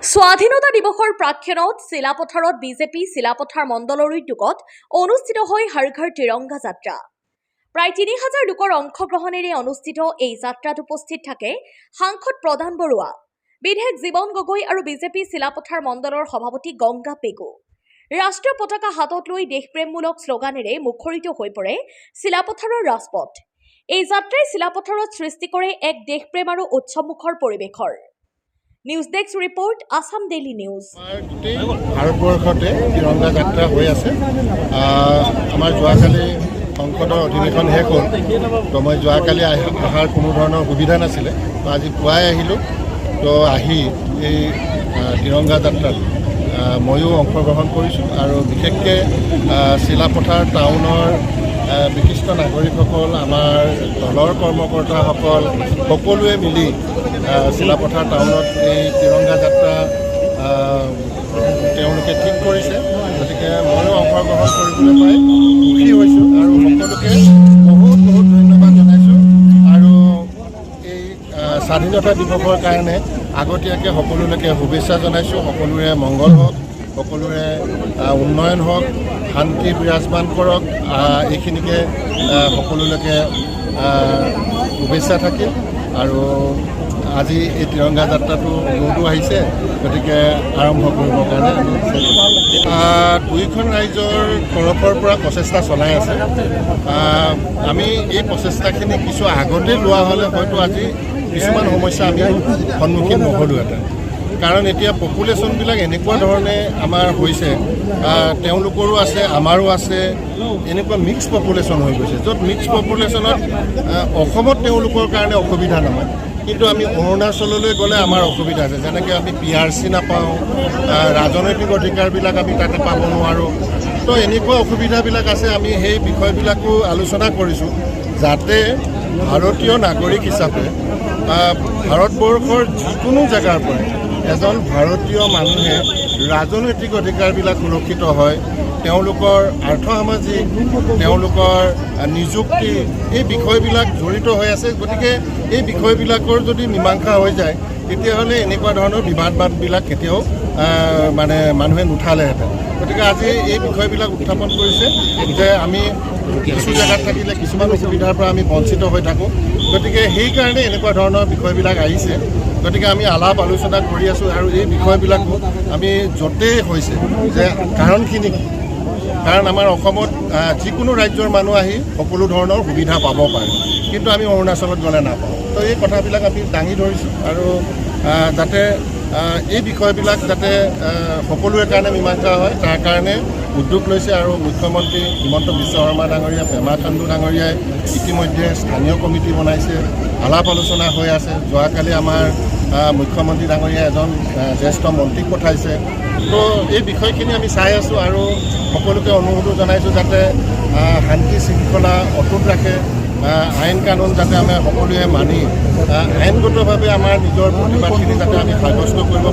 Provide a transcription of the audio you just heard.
স্বাধীনতা দিৱসৰ প্ৰাক্ষণত চিলাপথাৰত বিজেপি চিলাপথাৰ মণ্ডলৰ উদ্যোগত অনুষ্ঠিত হয় হৰ ঘৰ তিৰংগা যাত্ৰা। প্ৰায় ৩,০০০ লোকৰ অংশগ্ৰহণেৰে অনুষ্ঠিত এই যাত্ৰাত উপস্থিত থাকে সাংসদ প্ৰদান বৰুৱা, বিধায়ক জীৱন গগৈ আৰু বিজেপি চিলাপথাৰ মণ্ডলৰ সভাপতি গংগা পেগু। ৰাষ্ট্ৰীয় পতাকা হাতত লৈ দেশপ্ৰেমমূলক শ্লোগানেৰে মুখৰিত হৈ পৰে চিলাপথাৰৰ ৰাজপথ। এই যাত্ৰাই চিলাপথাৰত সৃষ্টি কৰে এক দেশপ্ৰেম আৰু উৎসৱমুখৰ পৰিৱেশৰ। News desk report, Assam daily news. ভাৰতবৰ্ষতে তিৰংগা যাত্ৰা হৈ আছে। আমাৰ যোৱাকালি সংসদৰ অধিৱেশন শেষ হ'ল, তো মই যোৱাকালি অহাৰ কোনো ধৰণৰ সুবিধা নাছিলে, তো আজি পুৱাই আহিলোঁ। তো আহি এই তিৰংগা যাত্ৰাত ময়ো অংশগ্ৰহণ কৰিছোঁ আৰু বিশেষকৈ চিলাপথাৰ টাউনৰ বিশিষ্ট নাগৰিকসকল, আমাৰ দলৰ কৰ্মকৰ্তাসকল সকলোৱে মিলি চিলাপথাৰ টাউনত এই তিৰংগা যাত্ৰা তেওঁলোকে ঠিক কৰিছে। গতিকে ময়ো অংশগ্ৰহণ কৰিবলৈ পাই সুখী হৈছোঁ আৰু সকলোকে বহুত বহুত ধন্যবাদ জনাইছোঁ। আৰু এই স্বাধীনতা দিৱসৰ কাৰণে আগতীয়াকৈ সকলোলৈকে শুভেচ্ছা জনাইছোঁ। সকলোৰে মংগল হওক, সকলোৰে উন্নয়ন হওক, শান্তি বিৰাজমান কৰক, এইখিনিকে সকলোলৈকে শুভেচ্ছা থাকিল। আৰু আজি এই তিৰংগা যাত্ৰাটো দৌৰটো আহিছে, গতিকে আৰম্ভ কৰিবৰ কাৰণে দুয়োখন ৰাজ্যৰ তৰফৰ পৰা প্ৰচেষ্টা চলাই আছে। আমি এই প্ৰচেষ্টাখিনি কিছু আগতে লোৱা হ'লে হয়তো আজি কিছুমান সমস্যা আমি সন্মুখীন নহ'লোহেঁতেন। কাৰণ এতিয়া পপুলেশ্যনবিলাক এনেকুৱা ধৰণে আমাৰ হৈছে, তেওঁলোকৰো আছে আমাৰো আছে, এনেকুৱা মিক্স পপুলেশ্যন হৈ গৈছে, য'ত মিক্স পপুলেশ্যনত অসমত তেওঁলোকৰ কাৰণে অসুবিধা নহয়, কিন্তু আমি অৰুণাচললৈ গ'লে আমাৰ অসুবিধা আছে। যেনেকৈ আমি PRC নাপাওঁ, ৰাজনৈতিক অধিকাৰবিলাক আমি তাতে পাব নোৱাৰোঁ। তো এনেকুৱা অসুবিধাবিলাক আছে। আমি সেই বিষয়বিলাকো আলোচনা কৰিছোঁ, যাতে ভাৰতীয় নাগৰিক হিচাপে ভাৰতবৰ্ষৰ যিকোনো জেগাৰ পৰা এজন ভাৰতীয় মানুহে ৰাজনৈতিক অধিকাৰবিলাক সুৰক্ষিত হয়, তেওঁলোকৰ আৰ্থসামাজিক, তেওঁলোকৰ নিযুক্তি, এই বিষয়বিলাক জড়িত হৈ আছে। গতিকে এই বিষয়বিলাকৰ যদি মীমাংসা হৈ যায়, তেতিয়াহ'লে এনেকুৱা ধৰণৰ বিবাদবিলাক কেতিয়াও মানুহে নুঠালেহেঁতেন। গতিকে আজি এই বিষয়বিলাক উত্থাপন কৰিছে যে আমি কিছু জেগাত থাকিলে কিছুমান অসুবিধাৰ পৰা আমি বঞ্চিত হৈ থাকোঁ। গতিকে সেইকাৰণে এনেকুৱা ধৰণৰ বিষয়বিলাক আহিছে। গতিকে আমি আলাপ আলোচনা কৰি আছোঁ আৰু এই বিষয়বিলাকো আমি য'তেই হৈছে যে কাৰণখিনি কি, কাৰণ আমাৰ অসমত যিকোনো ৰাজ্যৰ মানুহ আহি সকলো ধৰণৰ সুবিধা পাব পাৰে, কিন্তু আমি অৰুণাচলত গ'লে নাপাওঁ। তো এই কথাবিলাক আমি দাঙি ধৰিছোঁ আৰু যাতে এই বিষয়বিলাক যাতে সকলোৰে কাৰণে মীমাংসা হয়, তাৰ কাৰণে উদ্যোগ লৈছে। আৰু মুখ্যমন্ত্ৰী হিমন্ত বিশ্ব শৰ্মা ডাঙৰীয়া, পেমা খাণ্ডু ডাঙৰীয়াই ইতিমধ্যে স্থানীয় কমিটি বনাইছে, আলাপ আলোচনা হৈ আছে। যোৱাকালি আমাৰ মুখ্যমন্ত্ৰী ডাঙৰীয়াই এজন জ্যেষ্ঠ মন্ত্ৰীক পঠাইছে। তো এই বিষয়খিনি আমি চাই আছোঁ আৰু সকলোকে অনুৰোধো জনাইছোঁ যাতে শান্তি শৃংখলা অটুট ৰাখে, আইন কানুন যাতে আমি সকলোৱে মানি আইনগতভাৱে আমাৰ নিজৰ প্ৰতিবাদখিনি যাতে আমি সাব্যস্ত কৰিব